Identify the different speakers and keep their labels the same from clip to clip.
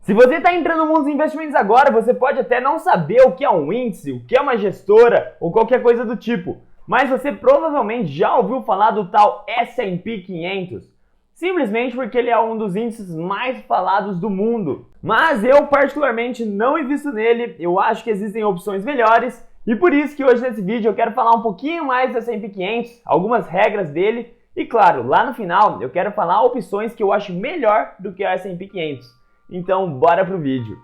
Speaker 1: Se você está entrando no mundo dos investimentos agora, você pode até não saber o que é um índice, o que é uma gestora ou qualquer coisa do tipo, mas você provavelmente já ouviu falar do tal S&P 500, simplesmente porque ele é um dos índices mais falados do mundo. Mas eu particularmente não invisto nele, eu acho que existem opções melhores, e por isso que hoje nesse vídeo eu quero falar um pouquinho mais do S&P 500, algumas regras dele, e claro, lá no final eu quero falar opções que eu acho melhor do que o S&P 500. Então, bora pro vídeo.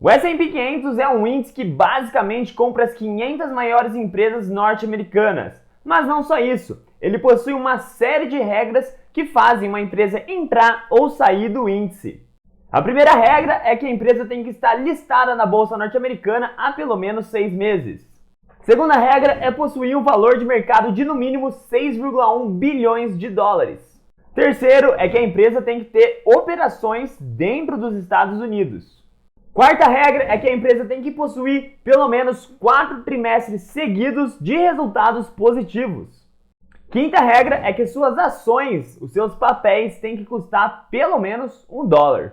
Speaker 1: O S&P 500 é um índice que basicamente compra as 500 maiores empresas norte-americanas. Mas não só isso, ele possui uma série de regras que fazem uma empresa entrar ou sair do índice. A primeira regra é que a empresa tem que estar listada na bolsa norte-americana há pelo menos 6 meses. Segunda regra é possuir um valor de mercado de no mínimo 6,1 bilhões de dólares. Terceiro é que a empresa tem que ter operações dentro dos Estados Unidos. Quarta regra é que a empresa tem que possuir pelo menos 4 trimestres seguidos de resultados positivos. Quinta regra é que suas ações, os seus papéis, têm que custar pelo menos $1.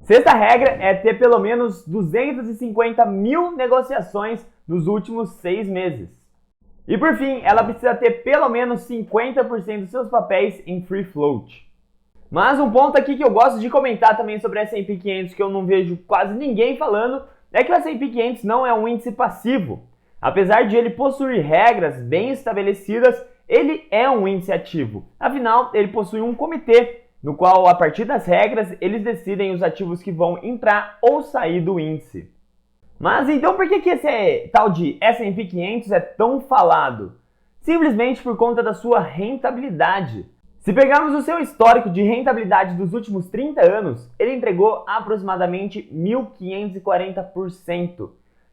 Speaker 1: Sexta regra é ter pelo menos 250 mil negociações nos últimos 6 meses. E por fim, ela precisa ter pelo menos 50% dos seus papéis em free float. Mas um ponto aqui que eu gosto de comentar também sobre o S&P 500 que eu não vejo quase ninguém falando é que o S&P 500 não é um índice passivo. Apesar de ele possuir regras bem estabelecidas, ele é um índice ativo. Afinal, ele possui um comitê no qual, a partir das regras, eles decidem os ativos que vão entrar ou sair do índice. Mas então por que esse tal de S&P 500 é tão falado? Simplesmente por conta da sua rentabilidade. Se pegarmos o seu histórico de rentabilidade dos últimos 30 anos, ele entregou aproximadamente 1.540%.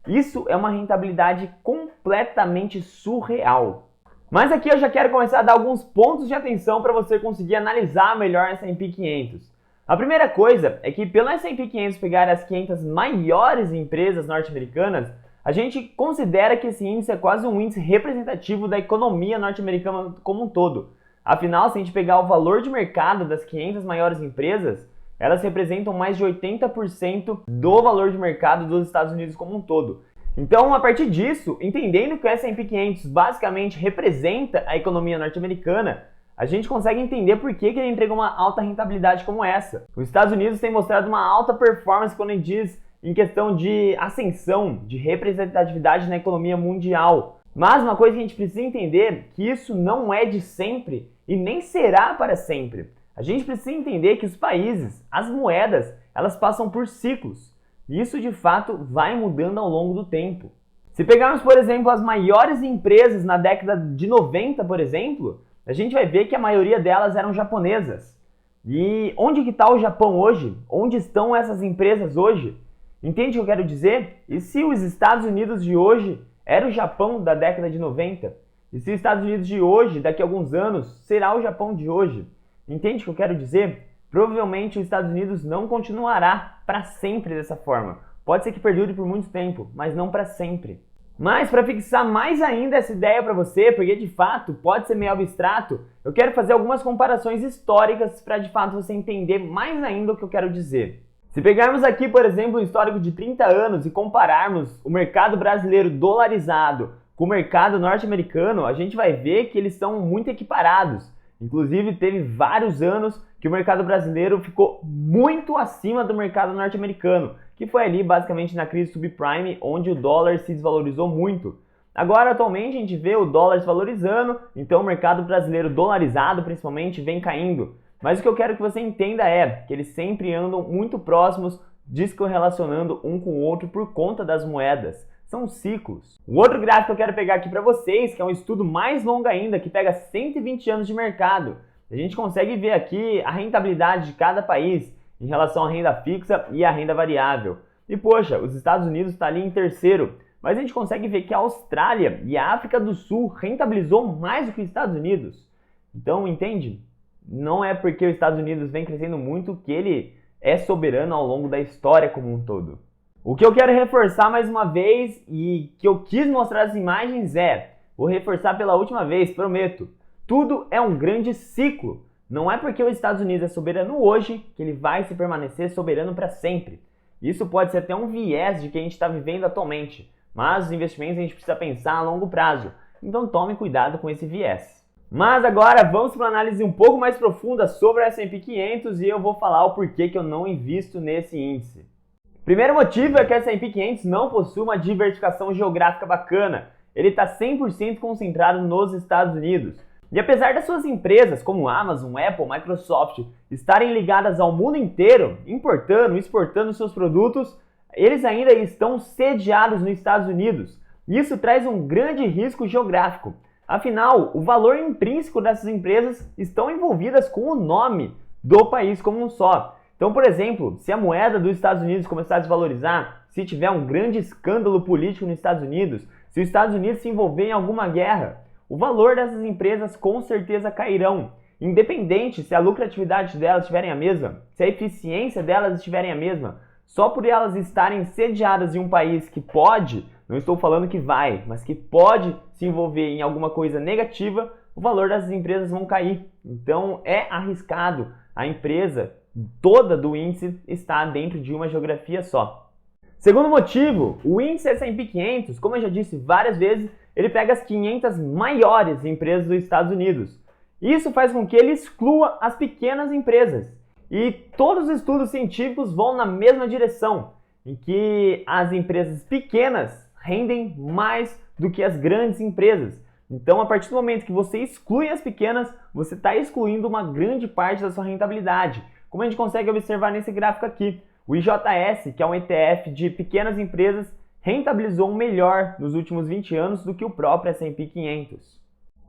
Speaker 1: Isso é uma rentabilidade completamente surreal. Mas aqui eu já quero começar a dar alguns pontos de atenção para você conseguir analisar melhor o S&P 500. A primeira coisa é que pelo S&P 500 pegar as 500 maiores empresas norte-americanas, a gente considera que esse índice é quase um índice representativo da economia norte-americana como um todo. Afinal, se a gente pegar o valor de mercado das 500 maiores empresas, elas representam mais de 80% do valor de mercado dos Estados Unidos como um todo. Então, a partir disso, entendendo que o S&P 500 basicamente representa a economia norte-americana, a gente consegue entender por que ele entrega uma alta rentabilidade como essa. Os Estados Unidos têm mostrado uma alta performance quando ele diz em questão de ascensão, de representatividade na economia mundial. Mas uma coisa que a gente precisa entender é que isso não é de sempre e nem será para sempre. A gente precisa entender que os países, as moedas, elas passam por ciclos. E isso de fato vai mudando ao longo do tempo. Se pegarmos, por exemplo, as maiores empresas na década de 90, por exemplo, a gente vai ver que a maioria delas eram japonesas. E onde que está o Japão hoje? Onde estão essas empresas hoje? Entende o que eu quero dizer? E se os Estados Unidos de hoje era o Japão da década de 90? E se os Estados Unidos de hoje, daqui a alguns anos, será o Japão de hoje? Entende o que eu quero dizer? Provavelmente os Estados Unidos não continuará para sempre dessa forma. Pode ser que perdure por muito tempo, mas não para sempre. Mas para fixar mais ainda essa ideia para você, porque de fato pode ser meio abstrato, eu quero fazer algumas comparações históricas para de fato você entender mais ainda o que eu quero dizer. Se pegarmos aqui, por exemplo, um histórico de 30 anos e compararmos o mercado brasileiro dolarizado com o mercado norte-americano, a gente vai ver que eles são muito equiparados. Inclusive, teve vários anos que o mercado brasileiro ficou muito acima do mercado norte-americano, que foi ali basicamente na crise subprime, onde o dólar se desvalorizou muito. Agora, atualmente, a gente vê o dólar desvalorizando, então o mercado brasileiro dolarizado, principalmente, vem caindo. Mas o que eu quero que você entenda é que eles sempre andam muito próximos, descorrelacionando um com o outro por conta das moedas. São ciclos. O outro gráfico que eu quero pegar aqui para vocês, que é um estudo mais longo ainda, que pega 120 anos de mercado. A gente consegue ver aqui a rentabilidade de cada país em relação à renda fixa e à renda variável. E poxa, os Estados Unidos está ali em terceiro, mas a gente consegue ver que a Austrália e a África do Sul rentabilizou mais do que os Estados Unidos. Então, entende? Não é porque os Estados Unidos vem crescendo muito que ele é soberano ao longo da história como um todo. O que eu quero reforçar mais uma vez e que eu quis mostrar as imagens vou reforçar pela última vez, prometo. Tudo é um grande ciclo. Não é porque os Estados Unidos é soberano hoje que ele vai se permanecer soberano para sempre. Isso pode ser até um viés de que a gente está vivendo atualmente, mas os investimentos a gente precisa pensar a longo prazo, então tome cuidado com esse viés. Mas agora vamos para uma análise um pouco mais profunda sobre o S&P 500 e eu vou falar o porquê que eu não invisto nesse índice. Primeiro motivo é que o S&P 500 não possui uma diversificação geográfica bacana, ele está 100% concentrado nos Estados Unidos. E apesar das suas empresas como Amazon, Apple, Microsoft estarem ligadas ao mundo inteiro, importando e exportando seus produtos, eles ainda estão sediados nos Estados Unidos. Isso traz um grande risco geográfico. Afinal, o valor intrínseco dessas empresas estão envolvidas com o nome do país como um só. Então, por exemplo, se a moeda dos Estados Unidos começar a desvalorizar, se tiver um grande escândalo político nos Estados Unidos, se os Estados Unidos se envolver em alguma guerra, o valor dessas empresas com certeza cairão, independente se a lucratividade delas estiverem a mesma, se a eficiência delas estiverem a mesma. Só por elas estarem sediadas em um país que pode, não estou falando que vai, mas que pode se envolver em alguma coisa negativa, o valor dessas empresas vão cair. Então é arriscado a empresa toda do índice estar dentro de uma geografia só. Segundo motivo, o índice S&P 500, como eu já disse várias vezes, ele pega as 500 maiores empresas dos Estados Unidos. Isso faz com que ele exclua as pequenas empresas. E todos os estudos científicos vão na mesma direção, em que as empresas pequenas rendem mais do que as grandes empresas. Então, a partir do momento que você exclui as pequenas, você está excluindo uma grande parte da sua rentabilidade. Como a gente consegue observar nesse gráfico aqui, o IJS, que é um ETF de pequenas empresas, rentabilizou melhor nos últimos 20 anos do que o próprio S&P 500.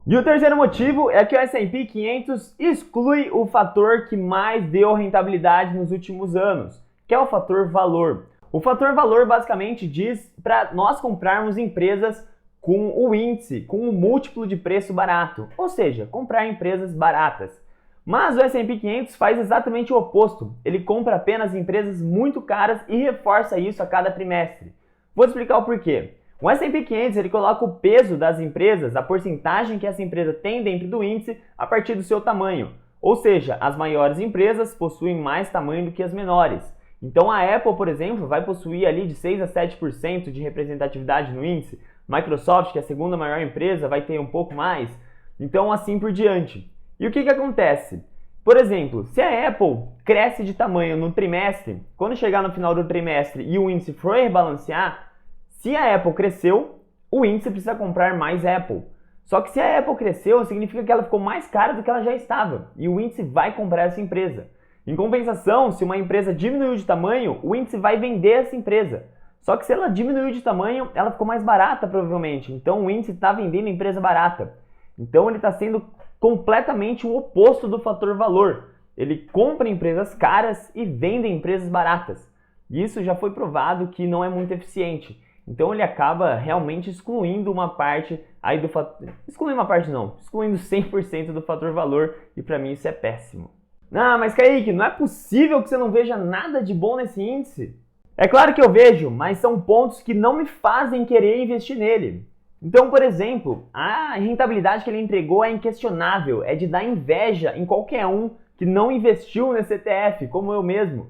Speaker 1: E o terceiro motivo é que o S&P 500 exclui o fator que mais deu rentabilidade nos últimos anos, que é o fator valor. O fator valor basicamente diz para nós comprarmos empresas com o índice, com o múltiplo de preço barato, ou seja, comprar empresas baratas. Mas o S&P 500 faz exatamente o oposto, ele compra apenas empresas muito caras e reforça isso a cada trimestre. Vou te explicar o porquê. O S&P 500 ele coloca o peso das empresas, a porcentagem que essa empresa tem dentro do índice a partir do seu tamanho. Ou seja, as maiores empresas possuem mais tamanho do que as menores. Então a Apple, por exemplo, vai possuir ali de 6 a 7% de representatividade no índice. Microsoft, que é a segunda maior empresa, vai ter um pouco mais. Então assim por diante. E o que acontece? Por exemplo, se a Apple cresce de tamanho no trimestre, quando chegar no final do trimestre e o índice for rebalancear, se a Apple cresceu, o índice precisa comprar mais Apple. Só que se a Apple cresceu, significa que ela ficou mais cara do que ela já estava, e o índice vai comprar essa empresa. Em compensação, se uma empresa diminuiu de tamanho, o índice vai vender essa empresa. Só que se ela diminuiu de tamanho, ela ficou mais barata provavelmente, então o índice está vendendo a empresa barata. Então ele está sendo completamente o oposto do fator valor. Ele compra empresas caras e vende empresas baratas. E isso já foi provado que não é muito eficiente. Então ele acaba realmente excluindo uma parte aí do fator... excluindo 100% do fator valor, e para mim isso é péssimo. Ah, mas Kaique, não é possível que você não veja nada de bom nesse índice? É claro que eu vejo, mas são pontos que não me fazem querer investir nele. Então, por exemplo, a rentabilidade que ele entregou é inquestionável, é de dar inveja em qualquer um que não investiu nesse ETF, como eu mesmo.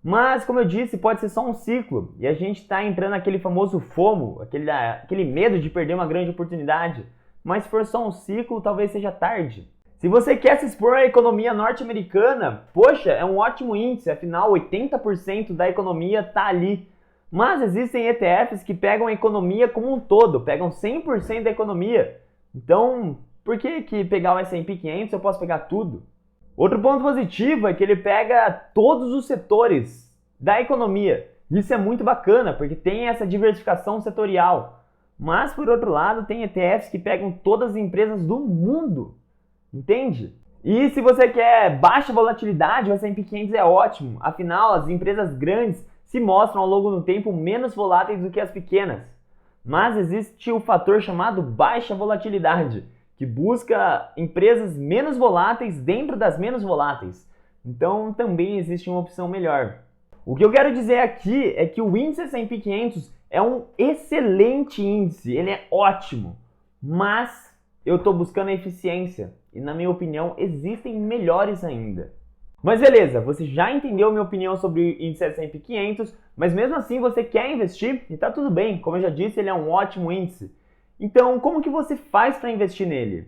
Speaker 1: Mas, como eu disse, pode ser só um ciclo, e a gente está entrando naquele famoso FOMO, aquele medo de perder uma grande oportunidade. Mas se for só um ciclo, talvez seja tarde. Se você quer se expor à economia norte-americana, poxa, é um ótimo índice, afinal 80% da economia está ali. Mas existem ETFs que pegam a economia como um todo, pegam 100% da economia. Então, por que pegar o S&P 500 eu posso pegar tudo? Outro ponto positivo é que ele pega todos os setores da economia. Isso é muito bacana, porque tem essa diversificação setorial. Mas, por outro lado, tem ETFs que pegam todas as empresas do mundo. Entende? E se você quer baixa volatilidade, o S&P 500 é ótimo. Afinal, as empresas grandes se mostram ao longo do tempo menos voláteis do que as pequenas. Mas existe o fator chamado baixa volatilidade, que busca empresas menos voláteis dentro das menos voláteis. Então também existe uma opção melhor. O que eu quero dizer aqui é que o índice S&P 500 é um excelente índice, ele é ótimo, mas eu estou buscando a eficiência. e na minha opinião existem melhores ainda. Mas beleza, você já entendeu minha opinião sobre o índice S&P 500, mas mesmo assim você quer investir e tá tudo bem, como eu já disse, ele é um ótimo índice. Então, como que você faz para investir nele?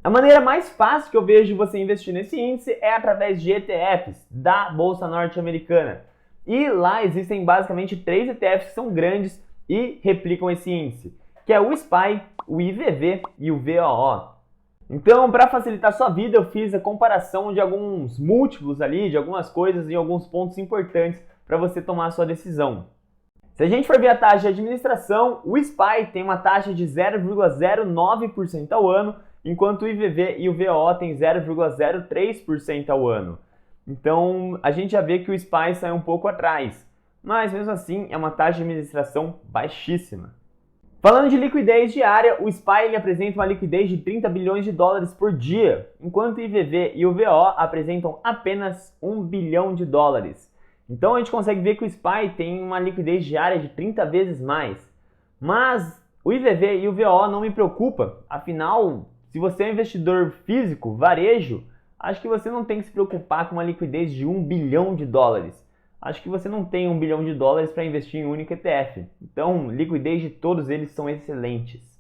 Speaker 1: A maneira mais fácil que eu vejo de você investir nesse índice é através de ETFs da Bolsa Norte-Americana. E lá existem basicamente 3 ETFs que são grandes e replicam esse índice, que é o SPY, o IVV e o VOO. Então, para facilitar sua vida, eu fiz a comparação de alguns múltiplos ali, de algumas coisas em alguns pontos importantes para você tomar a sua decisão. Se a gente for ver a taxa de administração, o SPY tem uma taxa de 0,09% ao ano, enquanto o IVV e o VOO tem 0,03% ao ano. Então, a gente já vê que o SPY sai um pouco atrás, mas mesmo assim é uma taxa de administração baixíssima. Falando de liquidez diária, o SPY ele apresenta uma liquidez de 30 bilhões de dólares por dia, enquanto o IVV e o VO apresentam apenas 1 bilhão de dólares. Então a gente consegue ver que o SPY tem uma liquidez diária de 30 vezes mais. Mas o IVV e o VO não me preocupa, afinal, se você é um investidor físico, varejo, acho que você não tem que se preocupar com uma liquidez de 1 bilhão de dólares. Acho que você não tem 1 bilhão de dólares para investir em um único ETF. Então, liquidez de todos eles são excelentes.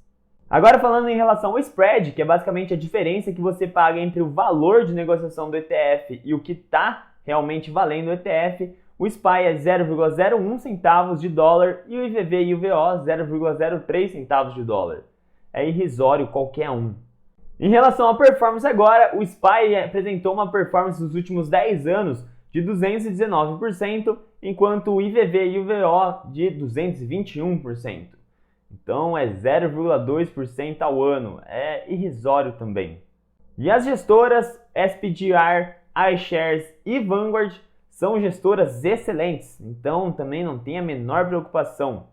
Speaker 1: Agora falando em relação ao spread, que é basicamente a diferença que você paga entre o valor de negociação do ETF e o que está realmente valendo o ETF, o SPY é 0,01 centavos de dólar e o IVV e o VO 0,03 centavos de dólar. É irrisório qualquer um. Em relação à performance agora, o SPY apresentou uma performance nos últimos 10 anos de 219%, enquanto o IVV e o VO de 221%. Então é 0,2% ao ano, é irrisório também. E as gestoras SPDR, iShares e Vanguard são gestoras excelentes, então também não tem a menor preocupação.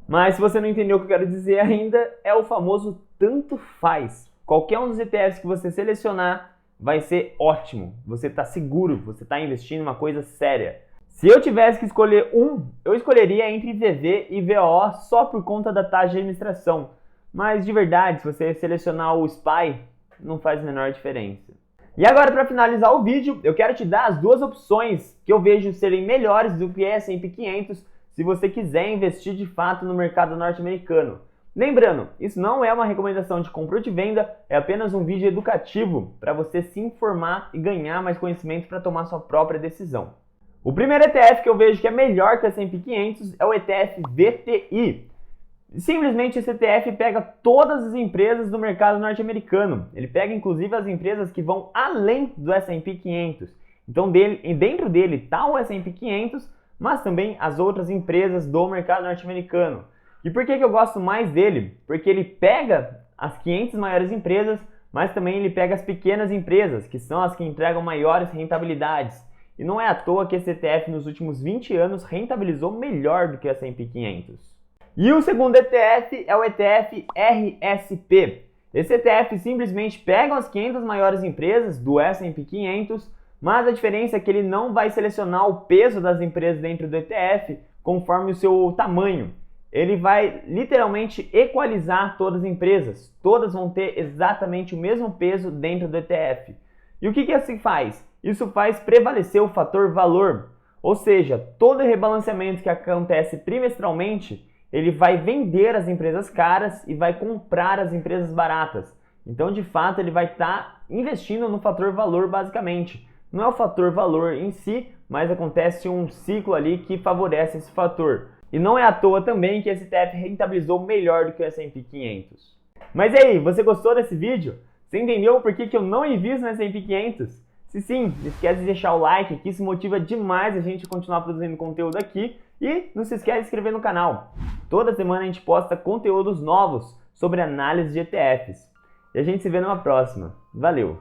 Speaker 1: Mas se você não entendeu o que eu quero dizer ainda, é o famoso tanto faz. Qualquer um dos ETFs que você selecionar vai ser ótimo, você está seguro, você está investindo em uma coisa séria. Se eu tivesse que escolher eu escolheria entre IVV e VO só por conta da taxa de administração. Mas de verdade, se você selecionar o SPY, não faz a menor diferença. E agora, para finalizar o vídeo, eu quero te dar as duas opções que eu vejo serem melhores do que S&P 500 se você quiser investir de fato no mercado norte-americano. Lembrando, isso não é uma recomendação de compra ou de venda, é apenas um vídeo educativo para você se informar e ganhar mais conhecimento para tomar sua própria decisão. O primeiro ETF que eu vejo que é melhor que o S&P 500 é o ETF VTI. Simplesmente esse ETF pega todas as empresas do mercado norte-americano. Ele pega inclusive as empresas que vão além do S&P 500. Então dentro dele está o S&P 500, mas também as outras empresas do mercado norte-americano. E por que eu gosto mais dele? Porque ele pega as 500 maiores empresas, mas também ele pega as pequenas empresas, que são as que entregam maiores rentabilidades. E não é à toa que esse ETF nos últimos 20 anos rentabilizou melhor do que o S&P 500. E o segundo ETF é o ETF RSP. Esse ETF simplesmente pega as 500 maiores empresas do S&P 500, mas a diferença é que ele não vai selecionar o peso das empresas dentro do ETF conforme o seu tamanho. Ele vai literalmente equalizar todas as empresas. Todas vão ter exatamente o mesmo peso dentro do ETF. E o que isso faz? Isso faz prevalecer o fator valor. Ou seja, todo rebalanceamento que acontece trimestralmente, ele vai vender as empresas caras e vai comprar as empresas baratas. Então, de fato, ele vai estar investindo no fator valor basicamente. Não é o fator valor em si, mas acontece um ciclo ali que favorece esse fator. E não é à toa também que esse ETF rentabilizou melhor do que o S&P 500. Mas e aí, você gostou desse vídeo? Você entendeu por que eu não invisto no S&P 500? Se sim, não esquece de deixar o like, que isso motiva demais a gente a continuar produzindo conteúdo aqui. E não se esquece de se inscrever no canal. Toda semana a gente posta conteúdos novos sobre análise de ETFs. E a gente se vê numa próxima. Valeu!